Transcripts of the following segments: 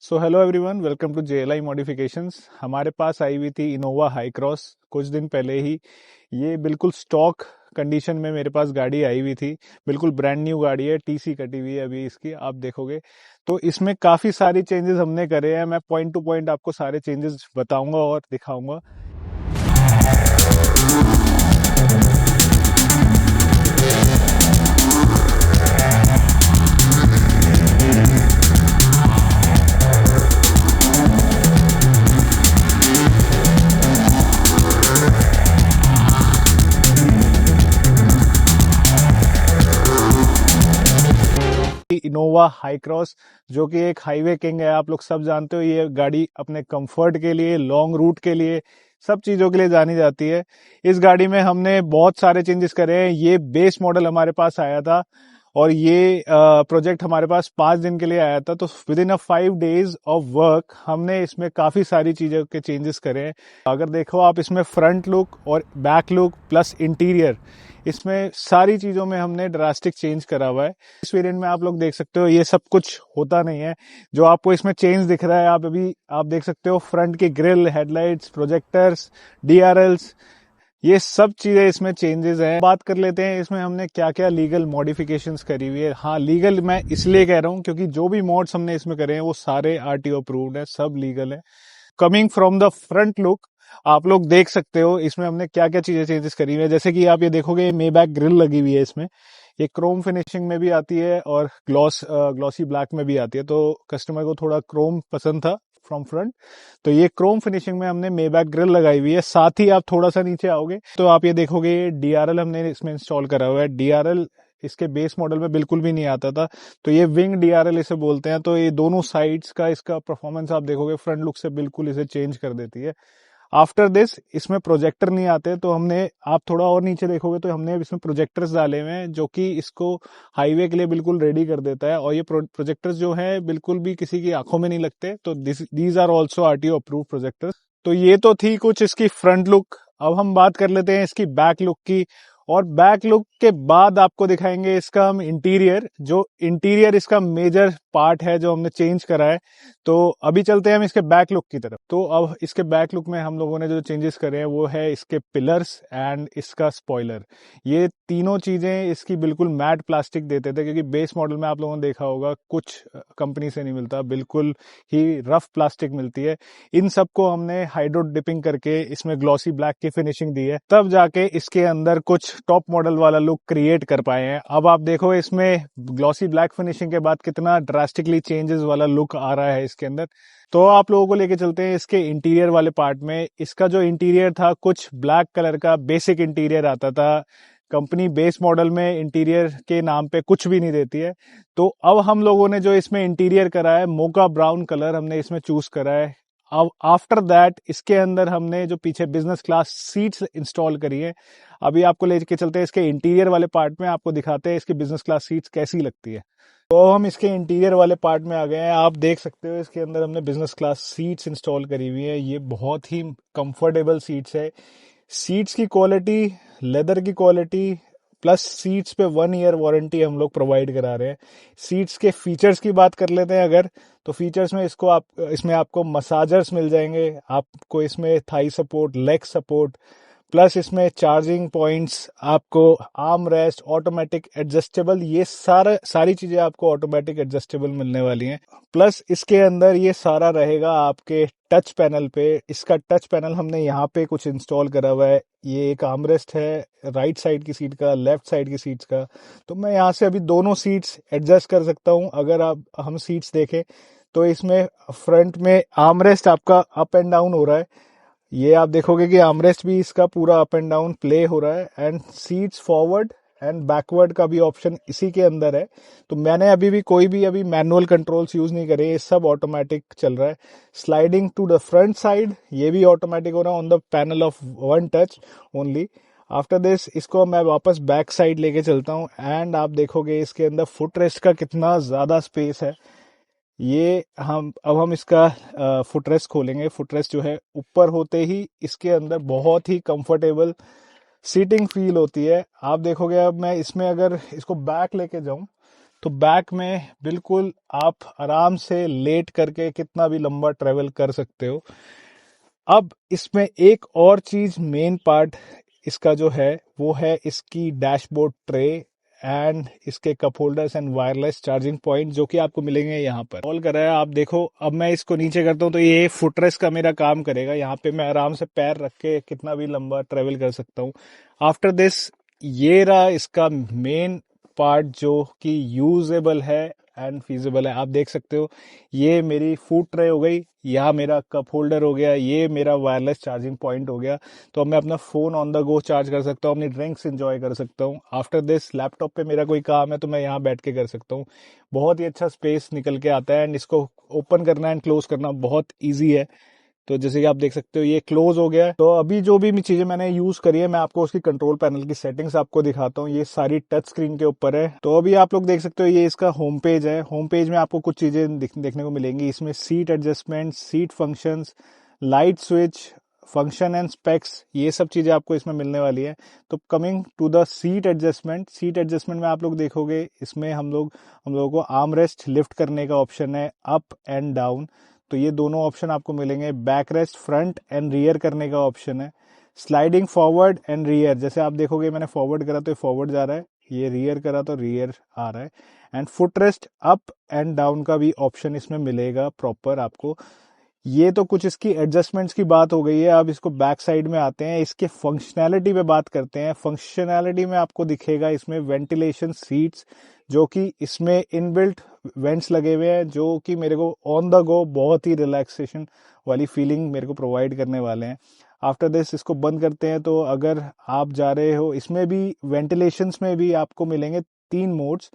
So hello everyone, welcome to JLI modifications. हमारे पास आई हुई थी इनोवा हाई क्रॉस कुछ दिन पहले ही। ये बिल्कुल स्टॉक कंडीशन में मेरे पास गाड़ी आई हुई थी। बिल्कुल ब्रांड न्यू गाड़ी है, TC कटी हुई है अभी इसकी, आप देखोगे तो इसमें काफ़ी सारी चेंजेस हमने करे हैं। मैं पॉइंट टू पॉइंट आपको सारे चेंजेस बताऊंगा और दिखाऊंगा। इनोवा हाई क्रॉस जो कि एक हाईवे किंग है, आप लोग सब जानते हो। ये गाड़ी अपने कंफर्ट के लिए, लॉन्ग रूट के लिए, सब चीज़ों के लिए जानी जाती है। इस गाड़ी में हमने बहुत सारे चेंजेस करे हैं। ये बेस मॉडल हमारे पास आया था और ये प्रोजेक्ट हमारे पास 5 दिन के लिए आया था। तो with in 5 days of work हमने इसमें काफ़ी सारी चीज़ों के चेंजेस करे हैं। अगर देखो आप, इसमें फ्रंट लुक और बैक लुक प्लस इंटीरियर, इसमें सारी चीज़ों में हमने ड्रास्टिक चेंज करा हुआ है। इस वेरिएंट में आप लोग देख सकते हो ये सब कुछ होता नहीं है जो आपको इसमें चेंज दिख रहा है। आप देख सकते हो फ्रंट की ग्रिल, हेडलाइट्स, प्रोजेक्टर्स, DRLs, ये सब चीजें इसमें चेंजेस हैं। बात कर लेते हैं इसमें हमने क्या क्या लीगल मॉडिफिकेशंस करी हुई है। हाँ, लीगल मैं इसलिए कह रहा हूँ क्योंकि जो भी मॉड्स हमने इसमें करे हैं वो सारे RTO अप्रूव्ड है, सब लीगल है। Coming from the front look, आप लोग देख सकते हो इसमें हमने क्या क्या चीजें चेंजेस करी हुई है। जैसे कि आप ये देखोगे, मेबैक ग्रिल लगी हुई है इसमें। ये क्रोम फिनिशिंग में भी आती है और ग्लॉसी ब्लैक में भी आती है। तो कस्टमर को थोड़ा क्रोम पसंद था फ्रॉम फ्रंट, तो ये क्रोम फिनिशिंग में हमने मेबैक ग्रिल लगाई हुई है। साथ ही आप थोड़ा सा नीचे आओगे तो आप ये देखोगे ये DRL हमने इसमें इंस्टॉल करा हुआ है। DRL इसके बेस मॉडल में बिल्कुल भी नहीं आता था, तो ये विंग DRL इसे बोलते हैं। तो ये दोनों साइड्स का इसका परफॉर्मेंस आप देखोगे फ्रंट लुक से बिल्कुल इसे चेंज कर देती है। आफ्टर दिस इसमें प्रोजेक्टर नहीं आते, तो हमने, आप थोड़ा और नीचे देखोगे तो हमने इसमें प्रोजेक्टर्स डाले हुए हैं जो कि इसको हाईवे के लिए बिल्कुल रेडी कर देता है। और ये प्रोजेक्टर्स जो है बिल्कुल भी किसी की आंखों में नहीं लगते। तो these are also RTO approve projectors. तो ये तो थी कुछ इसकी फ्रंट लुक। अब हम बात कर लेते हैं इसकी बैक लुक की। और बैक लुक के बाद आपको दिखाएंगे इसका हम इंटीरियर। जो इंटीरियर इसका मेजर पार्ट है जो हमने चेंज करा है। तो अभी चलते हैं हम इसके बैक लुक की तरफ। तो अब इसके बैक लुक में हम लोगों ने जो चेंजेस करे हैं वो है इसके पिलर्स एंड इसका स्पॉइलर। ये तीनों चीजें इसकी बिल्कुल मैट प्लास्टिक देते थे, क्योंकि बेस मॉडल में आप लोगों ने देखा होगा कुछ कंपनी से नहीं मिलता, बिल्कुल ही रफ प्लास्टिक मिलती है। इन सबको हमने हाइड्रो डिपिंग करके इसमें ग्लॉसी ब्लैक की फिनिशिंग दी है, तब जाके इसके अंदर कुछ टॉप मॉडल वाला लुक क्रिएट कर पाए हैं। अब आप देखो इसमें ग्लॉसी ब्लैक फिनिशिंग के बाद कितना ड्रास्टिकली चेंजेस वाला लुक आ रहा है इसके अंदर। तो आप लोगों को लेके चलते हैं इसके इंटीरियर वाले पार्ट में। इसका जो इंटीरियर था कुछ ब्लैक कलर का बेसिक इंटीरियर आता था। कंपनी बेस मॉडल में इंटीरियर के नाम पे कुछ भी नहीं देती है। तो अब हम लोगों ने जो इसमें इंटीरियर करा है, मोका ब्राउन कलर हमने इसमें चूज करा है। अब आफ्टर दैट इसके अंदर हमने जो पीछे बिजनेस क्लास सीट्स इंस्टॉल करी है। अभी आपको लेके चलते हैं इसके इंटीरियर वाले पार्ट में, आपको दिखाते हैं इसकी बिजनेस क्लास सीट्स कैसी लगती है। तो हम इसके इंटीरियर वाले पार्ट में आ गए हैं। आप देख सकते हो इसके अंदर हमने बिजनेस क्लास सीट्स इंस्टॉल करी हुई है। ये बहुत ही कंफर्टेबल सीट्स है। सीट्स की क्वालिटी, लेदर की क्वालिटी, प्लस सीट्स पे 1 ईयर वारंटी हम लोग प्रोवाइड करा रहे हैं। सीट्स के फीचर्स की बात कर लेते हैं अगर, तो फीचर्स में इसमें आपको मसाजर्स मिल जाएंगे, आपको इसमें Thai support, leg support, plus इसमें चार्जिंग पॉइंट्स, आपको आर्म रेस्ट, ऑटोमेटिक एडजस्टेबल, ये सारी चीजें आपको ऑटोमेटिक एडजस्टेबल मिलने वाली हैं। प्लस इसके अंदर ये सारा रहेगा आपके टच पैनल पे। इसका टच पैनल हमने यहाँ पे कुछ इंस्टॉल करा हुआ है। ये एक आर्मरेस्ट है राइट साइड की सीट का, लेफ्ट साइड की सीट्स का। तो मैं यहाँ से अभी दोनों सीट्स एडजस्ट कर सकता हूँ। अगर हम सीट्स देखें तो इसमें फ्रंट में आर्मरेस्ट आपका अप एंड डाउन हो रहा है। ये आप देखोगे कि आर्मरेस्ट भी इसका पूरा अप एंड डाउन प्ले हो रहा है। And seats forward and backward का भी ऑप्शन इसी के अंदर है। तो मैंने अभी मैनुअल कंट्रोल्स यूज नहीं करे, ये सब ऑटोमेटिक चल रहा है। Sliding to the front side, ये भी ऑटोमेटिक हो रहा है on the panel of 1 touch only. After this इसको मैं वापस बैक साइड लेके चलता हूँ एंड आप देखोगे इसके अंदर फुट रेस्ट का कितना ज्यादा स्पेस है। ये हम इसका फुटरेस्ट खोलेंगे। फुटरेस्ट जो है ऊपर होते ही इसके अंदर बहुत ही कंफर्टेबल सीटिंग फील होती है। आप देखोगे अब मैं इसमें अगर इसको बैक लेके जाऊं तो बैक में बिल्कुल आप आराम से लेट करके कितना भी लंबा ट्रेवल कर सकते हो। अब इसमें एक और चीज मेन पार्ट इसका जो है वो है इसकी डैशबोर्ड ट्रे एंड इसके cup holders and wireless charging point जो कि आपको मिलेंगे यहाँ पर। ऑल कर रहा है, आप देखो। अब मैं इसको नीचे करता हूँ तो ये फुटरेस्ट का मेरा काम करेगा। यहाँ पे मैं आराम से पैर रख के कितना भी लंबा ट्रेवल कर सकता हूँ। आफ्टर दिस ये रहा इसका मेन पार्ट जो कि यूजेबल है एंड फीजिबल है। आप देख सकते हो ये मेरी फूड ट्रे हो गई, यहाँ मेरा कप होल्डर हो गया, ये मेरा वायरलेस चार्जिंग पॉइंट हो गया। तो अब मैं अपना phone on the go charge कर सकता हूँ, अपनी ड्रिंक्स एंजॉय कर सकता हूँ। आफ्टर दिस लैपटॉप पे मेरा कोई काम है तो मैं यहाँ बैठ के कर सकता हूँ। बहुत ही अच्छा स्पेस निकल के आता है एंड इसको ओपन करना एंड क्लोज करना बहुत ईजी है। तो जैसे कि आप देख सकते हो ये क्लोज हो गया है। तो अभी जो भी चीजें मैंने यूज करी है मैं आपको उसकी कंट्रोल पैनल की सेटिंग्स आपको दिखाता हूँ। ये सारी टच स्क्रीन के ऊपर है। तो अभी आप लोग देख सकते हो ये इसका होम पेज है। होम पेज में आपको कुछ चीजें देखने को मिलेंगी। इसमें seat adjustment, seat functions, light switch, function and specs, ये सब चीजें आपको इसमें मिलने वाली है। तो coming to the seat adjustment, seat adjustment में आप लोग देखोगे इसमें हम लोगों को आर्म रेस्ट लिफ्ट करने का ऑप्शन है, अप एंड डाउन। तो ये दोनों ऑप्शन आपको मिलेंगे। Back rest front end rear करने का ऑप्शन है। स्लाइडिंग फॉरवर्ड एंड रियर, जैसे आप देखोगे मैंने फॉरवर्ड करा तो ये फॉरवर्ड जा रहा है, ये रियर करा तो रियर आ रहा है। And foot rest up and down का भी ऑप्शन इसमें मिलेगा प्रॉपर आपको। ये तो कुछ इसकी एडजस्टमेंट्स की बात हो गई है। अब इसको बैक साइड में आते हैं, इसके फंक्शनैलिटी पे बात करते हैं। फंक्शनैलिटी में आपको दिखेगा इसमें वेंटिलेशन सीट्स, जो कि इसमें इनबिल्ट वेंट्स लगे हुए हैं जो कि मेरे को ऑन द गो बहुत ही रिलैक्सेशन वाली फीलिंग मेरे को प्रोवाइड करने वाले हैं। आफ्टर दिस इसको बंद करते हैं। तो अगर आप जा रहे हो, इसमें भी वेंटिलेशंस में भी आपको मिलेंगे 3 मोड्स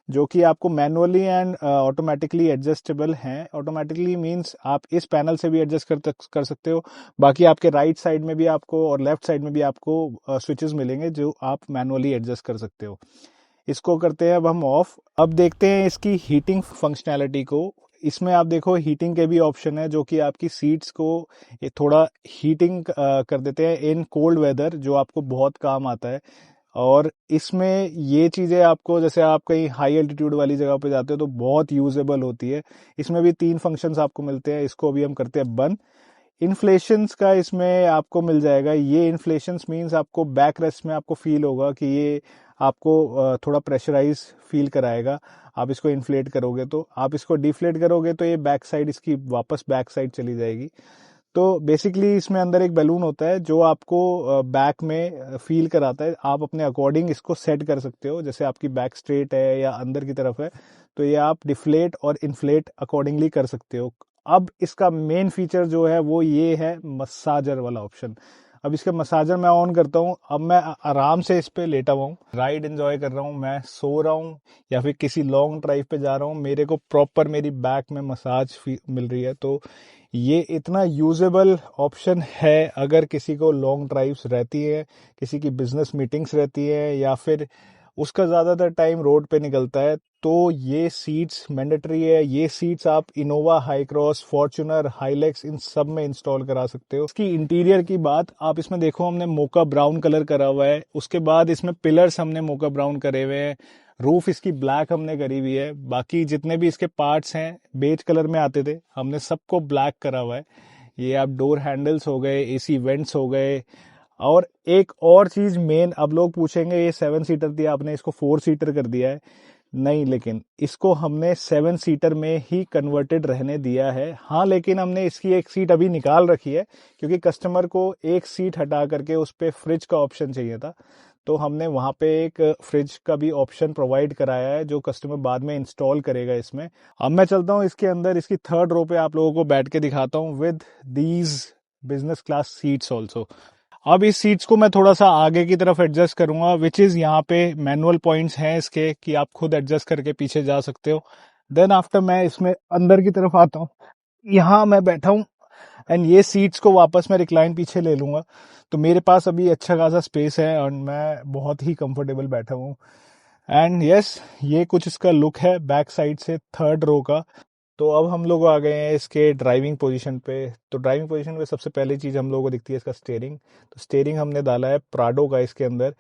जो कि आपको मैनुअली एंड ऑटोमेटिकली एडजस्टेबल हैं। ऑटोमेटिकली मींस आप इस पैनल से भी एडजस्ट कर सकते हो। बाकी आपके राइट साइड में भी आपको और लेफ्ट साइड में भी आपको स्विचेस मिलेंगे जो आप मैनुअली एडजस्ट कर सकते हो। इसको करते हैं अब हम ऑफ। अब देखते हैं इसकी हीटिंग फंक्शनैलिटी को। इसमें आप देखो हीटिंग के भी ऑप्शन है जो कि आपकी सीट्स को थोड़ा हीटिंग कर देते हैं इन कोल्ड वेदर, जो आपको बहुत काम आता है। और इसमें ये चीज़ें आपको, जैसे आप कहीं हाई एल्टीट्यूड वाली जगह पे जाते हो तो बहुत यूजेबल होती है। इसमें भी 3 फंक्शंस आपको मिलते हैं। इसको अभी हम करते हैं बंद। इन्फ्लेशंस का इसमें आपको मिल जाएगा। ये इन्फ्लेशंस मींस आपको बैक रेस्ट में आपको फील होगा कि ये आपको थोड़ा प्रेशराइज फील कराएगा। आप इसको इन्फ्लेट करोगे तो, आप इसको डिफ्लेट करोगे तो ये बैक साइड इसकी वापस बैक साइड चली जाएगी। तो बेसिकली इसमें अंदर एक बैलून होता है जो आपको बैक में फील कराता है। आप अपने अकॉर्डिंग इसको सेट कर सकते हो, जैसे आपकी बैक स्ट्रेट है या अंदर की तरफ है तो ये आप डिफ्लेट और इन्फ्लेट अकॉर्डिंगली कर सकते हो। अब इसका मेन फीचर जो है वो ये है मसाजर वाला ऑप्शन। अब इसका मसाजर मैं ऑन करता हूँ। अब मैं आराम से इस पे लेटा हुआ हूँ, राइड एंजॉय कर रहा हूँ, मैं सो रहा हूँ या फिर किसी लॉन्ग ड्राइव पे जा रहा हूँ, मेरे को प्रॉपर मेरी बैक में मसाज मिल रही है। तो ये इतना यूजेबल ऑप्शन है अगर किसी को लॉन्ग ड्राइव्स रहती है, किसी की बिजनेस मीटिंग्स रहती है या फिर उसका ज़्यादातर टाइम रोड पे निकलता है, तो ये सीट्स मैंडेटरी है। ये सीट्स आप Innova, Hycross, Fortuner, Hilux इन सब में इंस्टॉल करा सकते हो। इसकी इंटीरियर की बात, आप इसमें देखो हमने मोका ब्राउन कलर करा हुआ है। उसके बाद इसमें पिलर्स हमने मोका ब्राउन करे हुए हैं। रूफ इसकी ब्लैक हमने करी हुई है। बाकी जितने भी इसके पार्ट्स हैं बेज कलर में आते थे, हमने सबको ब्लैक करा हुआ है। ये आप डोर हैंडल्स हो गए, एसी वेंट्स हो गए। और एक और चीज मेन, अब लोग पूछेंगे ये 7 सीटर थी आपने इसको 4 सीटर कर दिया है। नहीं, लेकिन इसको हमने 7 सीटर में ही कन्वर्टेड रहने दिया है। हाँ, लेकिन हमने इसकी एक सीट अभी निकाल रखी है क्योंकि कस्टमर को एक सीट हटा करके उस पर फ्रिज का ऑप्शन चाहिए था। तो हमने वहां पे एक फ्रिज का भी ऑप्शन प्रोवाइड कराया है जो कस्टमर बाद में इंस्टॉल करेगा इसमें। अब मैं चलता हूँ इसके अंदर, इसकी 3rd रो पे आप लोगों को बैठ के दिखाता हूँ with these business class seats also. अब इस सीट्स को मैं थोड़ा सा आगे की तरफ एडजस्ट करूंगा, विच इज यहाँ पे मैनुअल पॉइंट्स हैं इसके कि आप खुद एडजस्ट करके पीछे जा सकते हो। देन आफ्टर मैं इसमें अंदर की तरफ आता हूँ, यहाँ मैं बैठा हूँ एंड ये सीट्स को वापस मैं रिक्लाइन पीछे ले लूंगा। तो मेरे पास अभी अच्छा खासा स्पेस है और मैं बहुत ही कंफर्टेबल बैठा हूँ। एंड यस, ये कुछ इसका लुक है बैक साइड से 3rd रो का। तो अब हम लोग आ गए हैं इसके ड्राइविंग पोजीशन पे। तो ड्राइविंग पोजीशन पे सबसे पहली चीज़ हम लोगों को दिखती है इसका स्टेयरिंग। तो स्टेयरिंग हमने डाला है प्राडो का इसके अंदर।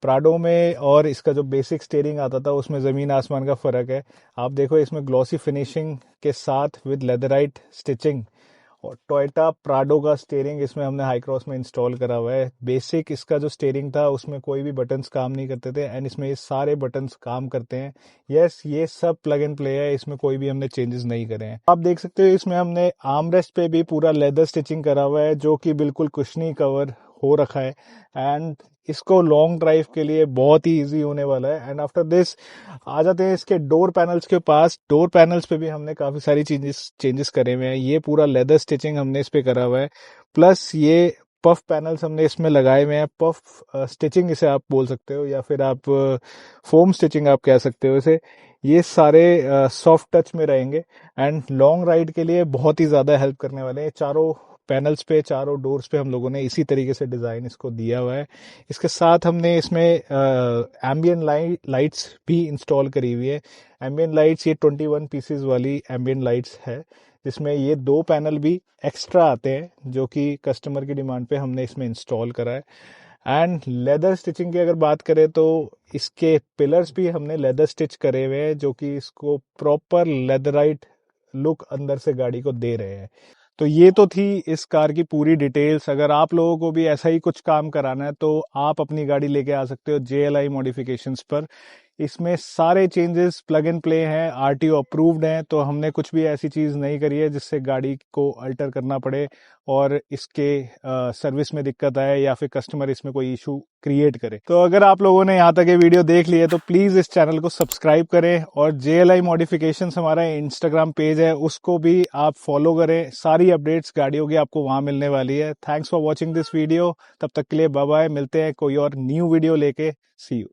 प्राडो में और इसका जो बेसिक स्टीयरिंग आता था उसमें ज़मीन आसमान का फ़र्क है। आप देखो इसमें ग्लॉसी फिनिशिंग के साथ विद लेदराइट स्टिचिंग, और टोयोटा प्राडो का स्टीयरिंग इसमें हमने हाई क्रॉस में इंस्टॉल करा हुआ है। बेसिक इसका जो स्टीयरिंग था उसमें कोई भी बटन्स काम नहीं करते थे, एंड इसमें ये सारे बटन्स काम करते हैं। यस, ये सब प्लग एंड प्ले है, इसमें कोई भी हमने चेंजेस नहीं करे हैं। आप देख सकते हो इसमें हमने आर्मरेस्ट पे भी पूरा लेदर स्टिचिंग करा हुआ है, जो कि बिल्कुल कुशनी कवर हो रखा है, एंड इसको लॉन्ग ड्राइव के लिए बहुत ही इजी होने वाला है। एंड आफ्टर दिस आ जाते हैं इसके डोर पैनल्स के पास। डोर पैनल्स पे भी हमने काफी सारी चेंजेस करे हुए हैं। ये पूरा लेदर स्टिचिंग हमने इस पे करा हुआ है, प्लस ये पफ पैनल्स हमने इसमें लगाए हुए हैं। पफ स्टिचिंग इसे आप बोल सकते हो, या फिर आप फोम स्टिचिंग आप कह सकते हो इसे। ये सारे सॉफ्ट टच में रहेंगे एंड लॉन्ग राइड के लिए बहुत ही ज़्यादा हेल्प करने वाले हैं। चारों पैनल्स पे, चारों डोर्स पे हम लोगों ने इसी तरीके से डिज़ाइन इसको दिया हुआ है। इसके साथ हमने इसमें एम्बियन लाइट्स भी इंस्टॉल करी हुई है। एम्बियन लाइट्स ये 21 पीसेस वाली एम्बियन लाइट्स है, जिसमें ये 2 पैनल भी एक्स्ट्रा आते हैं, जो कि कस्टमर की डिमांड पे हमने इसमें इंस्टॉल करा है। एंड लेदर स्टिचिंग की अगर बात करें तो इसके पिलर्स भी हमने लेदर स्टिच करे हुए हैं, जो कि इसको प्रॉपर लेदराइट लुक अंदर से गाड़ी को दे रहे हैं। तो ये तो थी इस कार की पूरी डिटेल्स। अगर आप लोगों को भी ऐसा ही कुछ काम कराना है तो आप अपनी गाड़ी लेके आ सकते हो JLI मॉडिफिकेशंस पर। इसमें सारे चेंजेस प्लग एंड प्ले हैं, RTO अप्रूव्ड हैं, तो हमने कुछ भी ऐसी चीज़ नहीं करी है जिससे गाड़ी को अल्टर करना पड़े और इसके सर्विस में दिक्कत आए या फिर कस्टमर इसमें कोई इशू क्रिएट करे। तो अगर आप लोगों ने यहाँ तक ये वीडियो देख ली है तो प्लीज़ इस चैनल को सब्सक्राइब करें, और JLI मॉडिफिकेशंस हमारा इंस्टाग्राम पेज है, उसको भी आप फॉलो करें। सारी अपडेट्स गाड़ियों की आपको वहाँ मिलने वाली है। Thanks for watching this video. तब तक के लिए बाय बाय, मिलते हैं कोई और न्यू वीडियो लेके। सी यू।